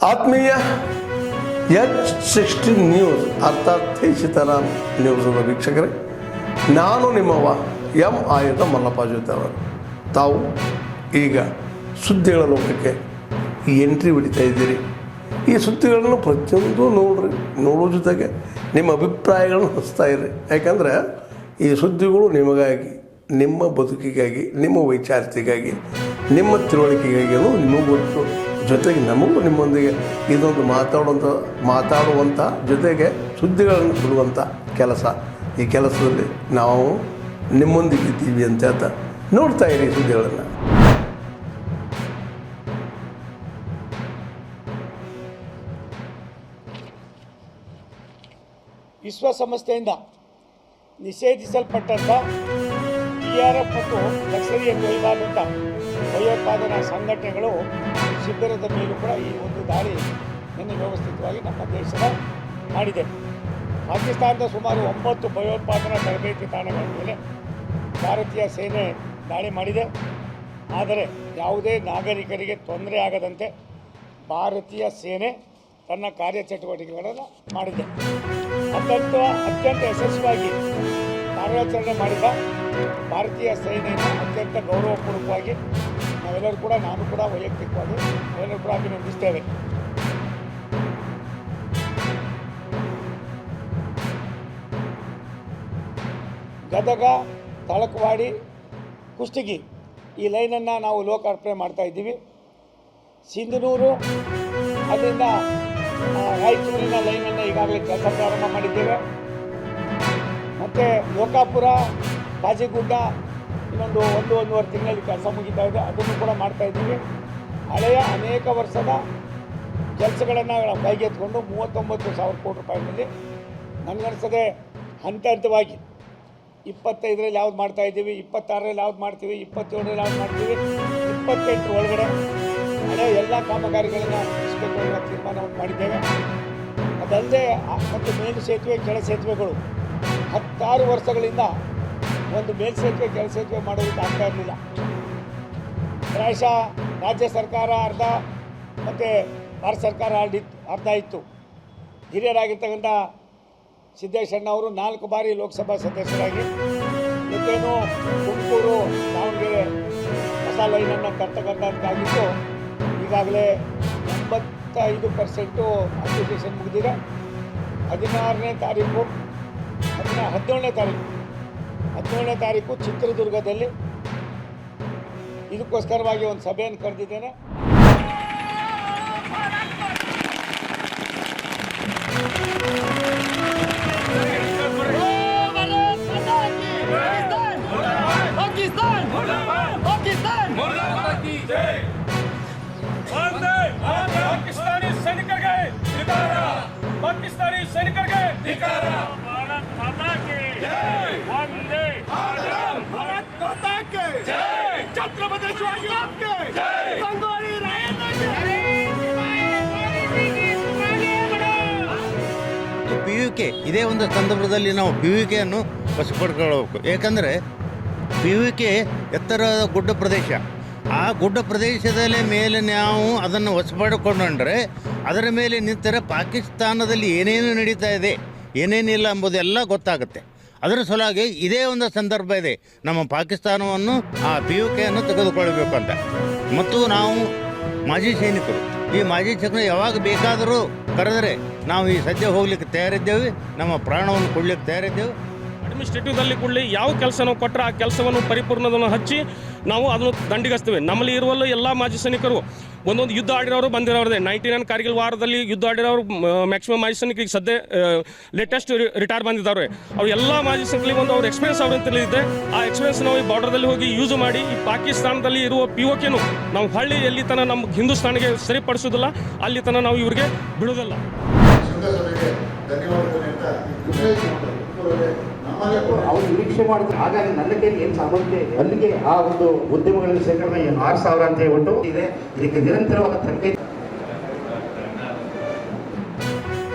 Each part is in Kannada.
ಆತ್ಮೀಯ H16 ನ್ಯೂಸ್ ಅರ್ಥಾತ್ ತೇಜಿತರಾಮ್ ನ್ಯೂಸ್ನ ವೀಕ್ಷಕರೇ, ನಾನು ನಿಮ್ಮವ ಎಂ ಆಯುಧ ಮಲ್ಲಪ್ಪ ಜೊತೆ ಅವರು. ತಾವು ಈಗ ಸುದ್ದಿಗಳ ಲೋಕಕ್ಕೆ ಎಂಟ್ರಿ ಹೊಡಿತಾ ಇದ್ದೀರಿ. ಈ ಸುದ್ದಿಗಳನ್ನು ಪ್ರತಿಯೊಂದು ನೋಡೋ ಜೊತೆಗೆ ನಿಮ್ಮ ಅಭಿಪ್ರಾಯಗಳನ್ನು ಹಚ್ತಾ ಇರ್ರಿ. ಯಾಕಂದರೆ ಈ ಸುದ್ದಿಗಳು ನಿಮಗಾಗಿ, ನಿಮ್ಮ ಬದುಕಿಗಾಗಿ, ನಿಮ್ಮ ವೈಚಾರಿಕೆಗಾಗಿ, ನಿಮ್ಮ ತಿಳುವಳಿಕೆಗಾಗಿ ನಿಮಗೆ ಗೊತ್ತು. ಜೊತೆಗೆ ನಮಗೂ ನಿಮ್ಮೊಂದಿಗೆ ಇದೊಂದು ಮಾತಾಡುವಂಥ ಜೊತೆಗೆ ಸುದ್ದಿಗಳನ್ನು ಬಿಡುವಂಥ ಕೆಲಸ. ಈ ಕೆಲಸದಲ್ಲಿ ನಾವು ನಿಮ್ಮೊಂದಿಗೆ ಇದ್ದೀವಿ ಅಂತ ಹೇಳ್ತಾ ನೋಡ್ತಾ ಇರಿ ಸುದ್ದಿಗಳನ್ನು. ವಿಶ್ವಸಂಸ್ಥೆಯಿಂದ ನಿಷೇಧಿಸಲ್ಪಟ್ಟಂಥ TRF ಮತ್ತು ನಕ್ಸಲೀಯ ಕೊಯ್ಬಾದಂಥ ಭಯೋತ್ಪಾದನಾ ಸಂಘಟನೆಗಳು ಶಿಬಿರದ ಮೇಲೂ ಕೂಡ ಈ ಒಂದು ದಾಳಿ ನಿನ್ನೆ ವ್ಯವಸ್ಥಿತವಾಗಿ ನಮ್ಮ ದೇಶದ ಮಾಡಿದೆ. ಪಾಕಿಸ್ತಾನದ ಸುಮಾರು 9 ಭಯೋತ್ಪಾದನಾ ತರಬೇತಿ ತಾಣಗಳ ಮೇಲೆ ಭಾರತೀಯ ಸೇನೆ ದಾಳಿ ಮಾಡಿದೆ. ಆದರೆ ಯಾವುದೇ ನಾಗರಿಕರಿಗೆ ತೊಂದರೆ ಆಗದಂತೆ ಭಾರತೀಯ ಸೇನೆ ತನ್ನ ಕಾರ್ಯಚಟುವಟಿಕೆಗಳನ್ನು ಮಾಡಿದೆ. ಅತ್ಯಂತ ಯಶಸ್ವಿಯಾಗಿ ಕಾರ್ಯಾಚರಣೆ ಮಾಡಿದ ಭಾರತೀಯ ಸೇನೆಯನ್ನು ಅತ್ಯಂತ ಗೌರವಪೂರ್ವಕವಾಗಿ ನಾವೆಲ್ಲರೂ ಕೂಡ, ನಾನು ಕೂಡ ವೈಯಕ್ತಿಕವಾಗಿ ನಾವೆಲ್ಲರೂ ಕೂಡ ಅಭಿನಂದಿಸ್ತೇವೆ. ಗದಗ, ತಳಕವಾಡಿ, ಕುಷ್ಟಗಿ ಈ ಲೈನನ್ನು ನಾವು ಲೋಕಾರ್ಪಣೆ ಮಾಡ್ತಾ ಇದ್ದೀವಿ. ಸಿಂಧನೂರು ಅದರಿಂದ ರಾಯಚೂರಿನ ಲೈನನ್ನು ಈಗಾಗಲೇ ಕೆಲಸ ಪ್ರಾರಂಭ ಮಾಡಿದ್ದೇವೆ. ಮತ್ತು ಲೋಕಾಪುರ, ಬಾಜಿಗುಡ್ಡ ಇನ್ನೊಂದು 1-1.5 ತಿಂಗಳಲ್ಲಿ ಕೆಲಸ ಮುಗಿತಾ ಇದೆ. ಅದನ್ನು ಕೂಡ ಮಾಡ್ತಾ ಇದ್ದೀವಿ. ಹಳೆಯ ಅನೇಕ ವರ್ಷದ ಕೆಲಸಗಳನ್ನು ನಾವು ಕೈಗೆತ್ತಿಕೊಂಡು 39,000 ಕೋಟಿ ರೂಪಾಯಿನಲ್ಲಿ ನನಗನ್ನಿಸದೆ ಹಂತವಾಗಿ 25ರಲ್ಲಿ ಯಾವ್ದು ಮಾಡ್ತಾ ಇದ್ದೀವಿ, 26ರಲ್ಲಿ ಯಾವ್ದು ಮಾಡ್ತೀವಿ, 27ರಲ್ಲಿ ಯಾವ್ದು ಮಾಡ್ತೀವಿ, 28 ಒಳಗಡೆ ಹಳೆ ಎಲ್ಲ ಕಾಮಗಾರಿಗಳನ್ನು ಮುಗಿಸಬೇಕು ಅನ್ನೋ ತೀರ್ಮಾನವನ್ನು ಮಾಡಿದ್ದೇವೆ. ಅದಲ್ಲದೆ ಮತ್ತು ಮೇಲು ಸೇತುವೆ, ಕೆಳ ಸೇತುವೆಗಳು 16 ವರ್ಷಗಳಿಂದ ಒಂದು ಮೇಲ್ಸೇತುವೆ, ಕೆಳ ಸೇತುವೆ ಮಾಡೋದಕ್ಕೆ ಆಗ್ತಾ ಇರಲಿಲ್ಲ. ಪ್ರಾಯಶಃ ರಾಜ್ಯ ಸರ್ಕಾರ ಅರ್ಧ ಮತ್ತು ಭಾರತ ಸರ್ಕಾರ ಅರ್ಧ ಇತ್ತು. ಹಿರಿಯರಾಗಿರ್ತಕ್ಕಂಥ ಸಿದ್ದೇಶಣ್ಣ ಅವರು 4 ಬಾರಿ ಲೋಕಸಭಾ ಸದಸ್ಯರಾಗಿ ಜೊತೆನೂ ತುಮಕೂರು, ದಾವಣಗೆರೆ ಹೊಸ ಲೈನನ್ನು ತರ್ತಕ್ಕಂಥದ್ದಾಗಿತ್ತು. ಈಗಾಗಲೇ 85% ಅಪ್ಲಿಕೇಶನ್ ಮುಗಿದಿದೆ. 17ನೇ ತಾರೀಕು ಚಿತ್ರದುರ್ಗದಲ್ಲಿ ಇದಕ್ಕೋಸ್ಕರವಾಗಿ ಒಂದು ಸಭೆಯನ್ನು ಕರೆದಿದ್ದೇನೆ. ಪಾಕಿಸ್ತಾನಿ ಸೈನಿಕರಿಗೆ ಧಿಕ್ಕಾರ. ಭಾರತ್ ಮಾತಾ ಕಿ ಜೈ. ವಂದೇ ಮಾತರಂ. ಭಾರತ್ ಮಾತಾ ಕಿ ಜೈ. ಛತ್ರಪತಿ ಶಿವಾಜಿ ಮಹಾರಾಜ್ ಕಿ ಜೈ. ಸಂಗೊಳ್ಳಿ ರಾಯಣ್ಣ ಕಿ ಜೈ. PUK ಇದೇ ಒಂದು ಸಂದರ್ಭದಲ್ಲಿ ನಾವು PUK ಅನ್ನು ವಶಪಡಿಸಿಕೊಳ್ಳಬೇಕು. ಏಕೆಂದರೆ PUK ಎತ್ತರದ ಗುಡ್ಡ ಪ್ರದೇಶ. ಆ ಗುಡ್ಡ ಪ್ರದೇಶದ ಮೇಲೆ ನಾವು ಅದನ್ನು ವಶಪಡಿಕೊಂಡ್ರೆ ಅದರ ಮೇಲೆ ನಿಂತರೆ ಪಾಕಿಸ್ತಾನದಲ್ಲಿ ಏನೇನು ನಡೀತಾ ಇದೆ, ಏನೇನಿಲ್ಲ ಎಂಬುದೆಲ್ಲ ಗೊತ್ತಾಗುತ್ತೆ. ಅದರ ಸಲುವಾಗಿ ಇದೇ ಒಂದು ಸಂದರ್ಭ ಇದೆ, ನಮ್ಮ ಪಾಕಿಸ್ತಾನವನ್ನು ಆ PUK ಅನ್ನು ತೆಗೆದುಕೊಳ್ಳಬೇಕು ಅಂತ. ಮತ್ತು ನಾವು ಮಾಜಿ ಸೈನಿಕರು, ಈ ಮಾಜಿ ಸೈನಿಕರು ಯಾವಾಗ ಬೇಕಾದರೂ ಕರೆದರೆ ನಾವು ಈ ಸದ್ಯ ಹೋಗ್ಲಿಕ್ಕೆ ತಯಾರಿದ್ದೇವೆ, ನಮ್ಮ ಪ್ರಾಣವನ್ನು ಕೊಡಲಿಕ್ಕೆ ತಯಾರಿದ್ದೇವೆ. ಅಡ್ಮಿನಿಸ್ಟ್ರೇಟಿವ್ದಲ್ಲಿ ಕೂಡಲೇ ಯಾವ ಕೆಲಸ ನಾವು ಕೊಟ್ಟರೆ ಆ ಕೆಲಸವನ್ನು ಪರಿಪೂರ್ಣವನ್ನು ಹಚ್ಚಿ ನಾವು ಅದನ್ನು ದಂಡಿಗಿಸ್ತೇವೆ. ನಮ್ಮಲ್ಲಿ ಇರುವಲ್ಲ ಎಲ್ಲ ಮಾಜಿ ಸೈನಿಕರು ಒಂದೊಂದು ಯುದ್ಧ ಆಡಿರೋರು ಬಂದಿರೋದೇ. 99 ಕಾರ್ಗಿಲ್ ವಾರದಲ್ಲಿ ಯುದ್ಧ ಆಡಿರೋರು ಮ್ಯಾಕ್ಸಿಮಮ್ ಮಾಜಿ ಸೈನಿಕರಿಗೆ ಸದ್ಯ ಲೇಟೆಸ್ಟ್ ರಿಟೈರ್ ಬಂದಿದ್ದಾರೆ. ಅವ್ರು ಎಲ್ಲ ಮಾಜಿ ಸೈನಿಕರಿಗೆ ಒಂದು ಅವ್ರ ಎಕ್ಸ್ಪೀರಿಯನ್ಸ್ ಅವ್ರಂತಲ್ಲಿದೆ. ಆ ಎಕ್ಸ್ಪೀರಿಯನ್ಸ್ ನಾವು ಈ ಬಾರ್ಡರ್ದಲ್ಲಿ ಹೋಗಿ ಯೂಸ್ ಮಾಡಿ ಈ ಪಾಕಿಸ್ತಾನದಲ್ಲಿ ಇರುವ PUKನು ನಾವು ಹಳ್ಳಿ ಎಲ್ಲಿ ತನಕ ನಮ್ಮ ಹಿಂದೂಸ್ತಾನಿಗೆ ಸರಿಪಡಿಸೋದಿಲ್ಲ, ಅಲ್ಲಿ ತನಕ ನಾವು ಇವ್ರಿಗೆ ಬಿಡೋದಿಲ್ಲ. ಅವರು ನಿರೀಕ್ಷೆ ಮಾಡಿದ್ರು. ಹಾಗಾಗಿ ನನ್ನ ಕೈಲಿ ಏನು ಸಾಮರ್ಥ್ಯ ಇದೆ ಅಲ್ಲಿಗೆ ಆ ಒಂದು ಉದ್ಯಮಗಳಲ್ಲಿ ಶೇಖರಣೆ 6,000 ಅಂತ ಹೇಳ್ಬಿಟ್ಟು ಇದೆ. ಇದಕ್ಕೆ ನಿರಂತರವಾದ ತನಿಖೆ.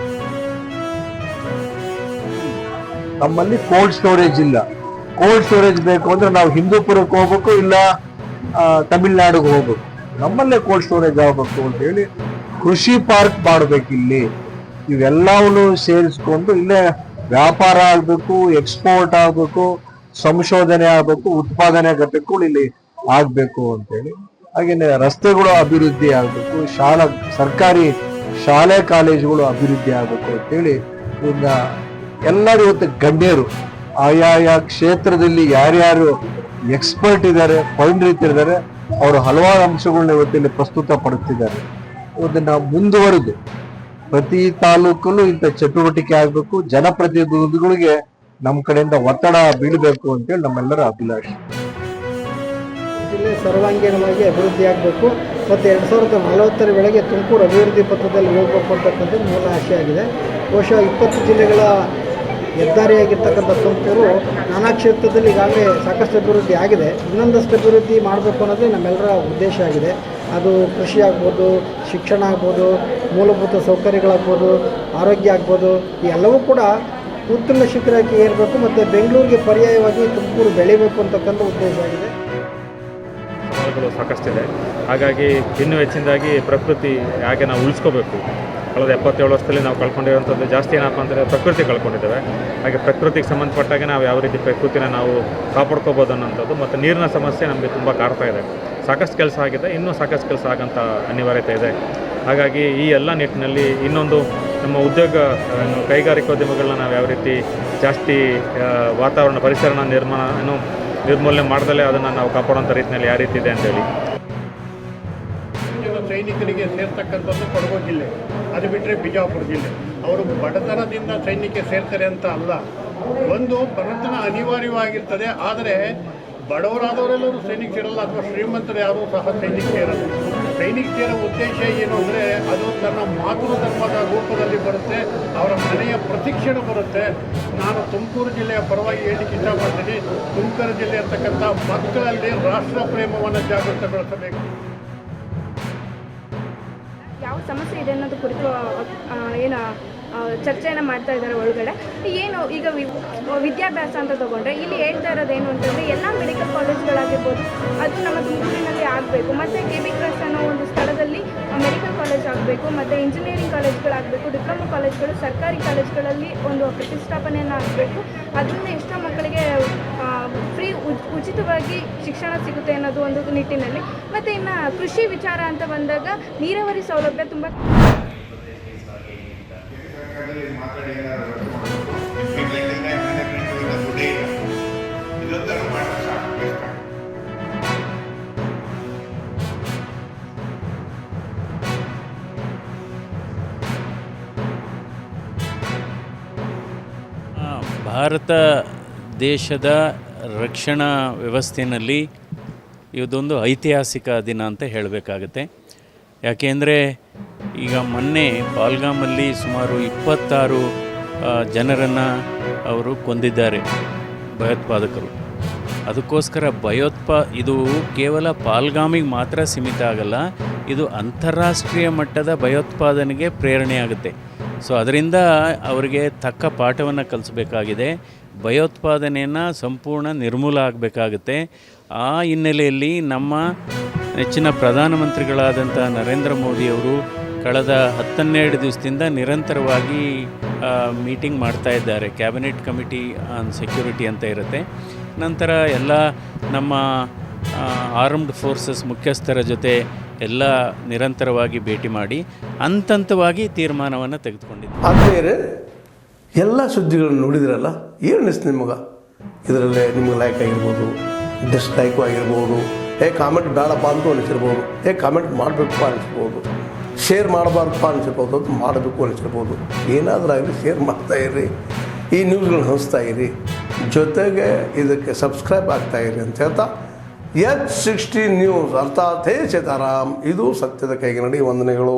ನಮ್ಮಲ್ಲಿ ಕೋಲ್ಡ್ ಸ್ಟೋರೇಜ್ ಇಲ್ಲ. ಕೋಲ್ಡ್ ಸ್ಟೋರೇಜ್ ಬೇಕು ಅಂದ್ರೆ ನಾವು ಹಿಂದೂಪುರಕ್ಕೆ ಹೋಗ್ಬೇಕು, ಇಲ್ಲ ತಮಿಳ್ನಾಡಿಗೆ ಹೋಗ್ಬೇಕು. ನಮ್ಮಲ್ಲೇ ಕೋಲ್ಡ್ ಸ್ಟೋರೇಜ್ ಆಗಬೇಕು ಅಂತ ಹೇಳಿ ಕೃಷಿ ಪಾರ್ಕ್ ಮಾಡಬೇಕಿಲ್ಲಿ. ಇವೆಲ್ಲವನ್ನು ಸೇರಿಸ್ಕೊಂಡು ಇಲ್ಲೇ ವ್ಯಾಪಾರ ಆಗಬೇಕು, ಎಕ್ಸ್ಪೋರ್ಟ್ ಆಗಬೇಕು, ಸಂಶೋಧನೆ ಆಗಬೇಕು, ಉತ್ಪಾದನೆ ಘಟಕಗಳು ಇಲ್ಲಿ ಆಗಬೇಕು ಅಂತೇಳಿ. ಹಾಗೇನೆ ರಸ್ತೆಗಳು ಅಭಿವೃದ್ಧಿ ಆಗಬೇಕು, ಸರ್ಕಾರಿ ಶಾಲೆ ಕಾಲೇಜುಗಳು ಅಭಿವೃದ್ಧಿ ಆಗಬೇಕು ಅಂತೇಳಿ ಇವನ್ನ ಎಲ್ಲರೂ ಇವತ್ತು ಗಣ್ಯರು ಆಯಾಯ ಕ್ಷೇತ್ರದಲ್ಲಿ ಯಾರ್ಯಾರು ಎಕ್ಸ್ಪರ್ಟ್ ಇದ್ದಾರೆ, ಪರಿಣಿತರಿದ್ದಾರೆ, ಅವರು ಹಲವಾರು ಅಂಶಗಳನ್ನ ಇವತ್ತಿಲ್ಲಿ ಪ್ರಸ್ತುತ ಪಡುತ್ತಿದ್ದಾರೆ. ಇದನ್ನ ಮುಂದುವರೆದು ಪ್ರತಿ ತಾಲೂಕಲ್ಲೂ ಇಂಥ ಚಟುವಟಿಕೆ ಆಗಬೇಕು, ಜನಪ್ರತಿನಿಧಿಗಳಿಗೆ ನಮ್ಮ ಕಡೆಯಿಂದ ಒತ್ತಡ ಬೀಳಬೇಕು ಅಂತೇಳಿ ನಮ್ಮೆಲ್ಲರ ಅಭಿಲಾಷೆ. ಜಿಲ್ಲೆ ಸರ್ವಾಂಗೀಣವಾಗಿ ಅಭಿವೃದ್ಧಿ ಆಗಬೇಕು ಮತ್ತು 2040 ವೇಳೆಗೆ ತುಮಕೂರು ಅಭಿವೃದ್ಧಿ ಪಥದಲ್ಲಿ ಹೋಗಬೇಕು ಅಂತಕ್ಕಂಥದ್ದು ಮೂಲ ಆಶೆ ಆಗಿದೆ. ಬಹುಶಃ 20 ಜಿಲ್ಲೆಗಳ ಹೆದ್ದಾರಿಯಾಗಿರ್ತಕ್ಕಂಥ ತುಮಕೂರು ನಾನಾ ಕ್ಷೇತ್ರದಲ್ಲಿ ಈಗಾಗಲೇ ಸಾಕಷ್ಟು ಅಭಿವೃದ್ಧಿ ಆಗಿದೆ. ಇನ್ನೊಂದಷ್ಟು ಅಭಿವೃದ್ಧಿ ಮಾಡಬೇಕು ಅನ್ನೋದೇ ನಮ್ಮೆಲ್ಲರ ಉದ್ದೇಶ ಆಗಿದೆ. ಅದು ಕೃಷಿ ಆಗ್ಬೋದು, ಶಿಕ್ಷಣ ಆಗ್ಬೋದು, ಮೂಲಭೂತ ಸೌಕರ್ಯಗಳಾಗ್ಬೋದು, ಆರೋಗ್ಯ ಆಗ್ಬೋದು, ಈ ಎಲ್ಲವೂ ಕೂಡ ಉತ್ತಮ ಶಿಖರಕ್ಕೆ ಏರಬೇಕು ಮತ್ತು ಬೆಂಗಳೂರಿಗೆ ಪರ್ಯಾಯವಾಗಿ ತುಮಕೂರು ಬೆಳಿಬೇಕು ಅಂತಕ್ಕಂಥ ಉದ್ದೇಶ ಆಗಿದೆ. ಸವಾಲುಗಳು ಸಾಕಷ್ಟಿದೆ. ಹಾಗಾಗಿ ಇನ್ನೂ ಹೆಚ್ಚಿನದಾಗಿ ಪ್ರಕೃತಿ ಹಾಗೆ ನಾವು ಉಳಿಸ್ಕೋಬೇಕು. ಕಳೆದ 77 ವರ್ಷದಲ್ಲಿ ನಾವು ಕಳ್ಕೊಂಡಿರೋಂಥದ್ದು ಜಾಸ್ತಿ ಏನಪ್ಪ ಅಂದರೆ ಪ್ರಕೃತಿ ಕಳ್ಕೊಂಡಿದ್ದೇವೆ. ಹಾಗೆ ಪ್ರಕೃತಿಗೆ ಸಂಬಂಧಪಟ್ಟಾಗೆ ನಾವು ಯಾವ ರೀತಿ ಪ್ರಕೃತಿನ ನಾವು ಕಾಪಾಡ್ಕೋಬೋದು ಅನ್ನೋಂಥದ್ದು ಮತ್ತು ನೀರಿನ ಸಮಸ್ಯೆ ನಮಗೆ ತುಂಬ ಕಾಡ್ತಾ ಇದೆ. ಸಾಕಷ್ಟು ಕೆಲಸ ಆಗಿದೆ, ಇನ್ನೂ ಸಾಕಷ್ಟು ಕೆಲಸ ಆಗೋಂಥ ಅನಿವಾರ್ಯತೆ ಇದೆ. ಹಾಗಾಗಿ ಈ ಎಲ್ಲ ನಿಟ್ಟಿನಲ್ಲಿ ಇನ್ನೊಂದು ನಮ್ಮ ಕೈಗಾರಿಕೋದ್ಯಮಗಳನ್ನ ನಾವು ಯಾವ ರೀತಿ ಜಾಸ್ತಿ ವಾತಾವರಣ ಪರಿಸರನ ನಿರ್ಮೂಲನೆ ಮಾಡ್ದಲೇ ಅದನ್ನು ನಾವು ಕಾಪಾಡುವಂಥ ರೀತಿಯಲ್ಲಿ ಯಾವ ರೀತಿ ಇದೆ ಅಂತೇಳಿ. ಸೈನಿಕರಿಗೆ ಸೇರ್ತಕ್ಕಂಥದ್ದು ಕೊಡಗು ಜಿಲ್ಲೆ, ಅದು ಬಿಟ್ಟರೆ ಬಿಜಾಪುರ ಜಿಲ್ಲೆ. ಅವರು ಬಡತನದಿಂದ ಸೈನ್ಯಕ್ಕೆ ಸೇರ್ತಾರೆ ಅಂತ ಅಲ್ಲ, ಒಂದು ಬಡತನ ಅನಿವಾರ್ಯವಾಗಿರ್ತದೆ. ಆದರೆ ಬಡವರಾದವರೆಲ್ಲರೂ ಸೈನಿಕ ಸೇರಲ್ಲ, ಅಥವಾ ಶ್ರೀಮಂತರು ಯಾರೂ ಸಹ ಸೈನಿಕ ಸೇರಲ್ಲ. ಸೈನಿಕ ಸೇರೋ ಉದ್ದೇಶ ಏನು ಅಂದರೆ ಅದು ತನ್ನ ಮಾತೃ ಧರ್ಮದ ರೂಪದಲ್ಲಿ ಬರುತ್ತೆ, ಅವರ ಮನೆಯ ಪ್ರತಿಕ್ಷಣ ಬರುತ್ತೆ. ನಾನು ತುಮಕೂರು ಜಿಲ್ಲೆಯ ಪರವಾಗಿ ಹೇಳಲಿಕ್ಕೆ ಇಷ್ಟಪಡ್ತೀನಿ, ತುಮಕೂರು ಜಿಲ್ಲೆ ಇರ್ತಕ್ಕಂಥ ಮಕ್ಕಳಲ್ಲಿ ರಾಷ್ಟ್ರ ಪ್ರೇಮವನ್ನು ಜಾಗೃತಗೊಳಿಸಬೇಕು. ಯಾವ ಸಮಸ್ಯೆ ಇದೆ ಅನ್ನೋದು ಕುರಿತು ಚರ್ಚೆಯನ್ನು ಮಾಡ್ತಾ ಇದ್ದಾರೆ ಒಳಗಡೆ. ಏನು ಈಗ ವಿದ್ಯಾಭ್ಯಾಸ ಅಂತ ತೊಗೊಂಡ್ರೆ ಇಲ್ಲಿ ಹೇಳ್ತಾ ಇರೋದೇನು ಅಂತಂದರೆ ಎಲ್ಲ ಮೆಡಿಕಲ್ ಕಾಲೇಜ್ಗಳಾಗಿರ್ಬೋದು ಅದು ನಮ್ಮ ತುಮಕೂರಿನಲ್ಲಿ ಆಗಬೇಕು, ಮತ್ತು ಕೆ.ಬಿ. ಕ್ರಾಸ್ ಅನ್ನೋ ಒಂದು ಸ್ಥಳದಲ್ಲಿ ಮೆಡಿಕಲ್ ಕಾಲೇಜ್ ಆಗಬೇಕು, ಮತ್ತು ಇಂಜಿನಿಯರಿಂಗ್ ಕಾಲೇಜ್ಗಳಾಗಬೇಕು, ಡಿಪ್ಲೊಮಾ ಕಾಲೇಜ್ಗಳು ಸರ್ಕಾರಿ ಕಾಲೇಜ್ಗಳಲ್ಲಿ ಒಂದು ಪ್ರತಿಷ್ಠಾಪನೆಯನ್ನು ಆಗಬೇಕು. ಅದರಿಂದ ಎಷ್ಟೋ ಮಕ್ಕಳಿಗೆ ಉಚಿತವಾಗಿ ಶಿಕ್ಷಣ ಸಿಗುತ್ತೆ ಅನ್ನೋದು ಒಂದು ನಿಟ್ಟಿನಲ್ಲಿ. ಮತ್ತು ಇನ್ನು ಕೃಷಿ ವಿಚಾರ ಅಂತ ಬಂದಾಗ ನೀರಾವರಿ ಸೌಲಭ್ಯ ತುಂಬ ಭಾರತ ದೇಶದ ರಕ್ಷಣಾ ವ್ಯವಸ್ಥೆಯಲ್ಲಿ ಇದೊಂದು ಐತಿಹಾಸಿಕ ದಿನ ಅಂತ ಹೇಳಬೇಕಾಗತ್ತೆ. ಯಾಕೆಂದರೆ ಈಗ ಮೊನ್ನೆ ಪಾಲ್ಗಾಮಲ್ಲಿ ಸುಮಾರು 26 ಜನರನ್ನು ಅವರು ಕೊಂದಿದ್ದಾರೆ ಭಯೋತ್ಪಾದಕರು. ಅದಕ್ಕೋಸ್ಕರ ಇದು ಕೇವಲ ಪಾಲ್ಗಾಮಿಗೆ ಮಾತ್ರ ಸೀಮಿತ ಆಗಲ್ಲ, ಇದು ಅಂತಾರಾಷ್ಟ್ರೀಯ ಮಟ್ಟದ ಭಯೋತ್ಪಾದನೆಗೆ ಪ್ರೇರಣೆಯಾಗುತ್ತೆ. ಸೊ ಅದರಿಂದ ಅವರಿಗೆ ತಕ್ಕ ಪಾಠವನ್ನು ಕಲಿಸಬೇಕಾಗಿದೆ. ಭಯೋತ್ಪಾದನೆಯನ್ನು ಸಂಪೂರ್ಣ ನಿರ್ಮೂಲ ಆಗಬೇಕಾಗುತ್ತೆ. ಆ ಹಿನ್ನೆಲೆಯಲ್ಲಿ ನಮ್ಮ ನೆಚ್ಚಿನ ಪ್ರಧಾನಮಂತ್ರಿಗಳಾದಂಥ ನರೇಂದ್ರ ಮೋದಿಯವರು ಕಳೆದ 12 ದಿವಸದಿಂದ ನಿರಂತರವಾಗಿ ಮೀಟಿಂಗ್ ಮಾಡ್ತಾ ಇದ್ದಾರೆ. ಕ್ಯಾಬಿನೆಟ್ ಕಮಿಟಿ ಆನ್ ಸೆಕ್ಯೂರಿಟಿ ಅಂತ ಇರುತ್ತೆ. ನಂತರ ಎಲ್ಲ ನಮ್ಮ ಆರ್ಮ್ಡ್ ಫೋರ್ಸಸ್ ಮುಖ್ಯಸ್ಥರ ಜೊತೆ ಎಲ್ಲ ನಿರಂತರವಾಗಿ ಭೇಟಿ ಮಾಡಿ ಹಂತವಾಗಿ ತೀರ್ಮಾನವನ್ನು ತೆಗೆದುಕೊಂಡಿದ್ದಾರೆ. ಆದ್ಮೇಲೆ ಎಲ್ಲ ಸುದ್ದಿಗಳನ್ನು ನೋಡಿದ್ರಲ್ಲ, ಏನು ಅನಿಸ್ತು ನಿಮಗೆ? ಇದರಲ್ಲೇ ನಿಮಗೆ ಲೈಕ್ ಆಗಿರ್ಬೋದು, ಡಿಸ್ಲೈಕು ಆಗಿರ್ಬೋದು, ಕಾಮೆಂಟ್ ಬೇಡಪ್ಪ ಅಂತೂ ಅನಿಸಿರ್ಬೋದು, ಕಾಮೆಂಟ್ ಮಾಡಬೇಕಪ್ಪ ಅನಿಸ್ಬೋದು, ಶೇರ್ ಮಾಡಬಾರ್ದಪ್ಪ ಅನಿಸಿರ್ಬೋದು, ಅದು ಮಾಡಬೇಕು ಅನಿಸಿರ್ಬೋದು. ಏನಾದರೂ ಆಗಲಿ ಶೇರ್ ಮಾಡ್ತಾಯಿರಿ, ಈ ನ್ಯೂಸ್ಗಳನ್ನ ಹಂಚ್ತಾ ಇರಿ, ಜೊತೆಗೆ ಇದಕ್ಕೆ ಸಬ್ಸ್ಕ್ರೈಬ್ ಆಗ್ತಾಯಿರಿ ಅಂತ ಹೇಳ್ತಾ H16 ನ್ಯೂಸ್ ಅರ್ಥಾತ್ ಹೇ ಸೀತಾರಾಮ್, ಇದು ಸತ್ಯದ ಕೈಗೆ ನಡಿ. ವಂದನೆಗಳು.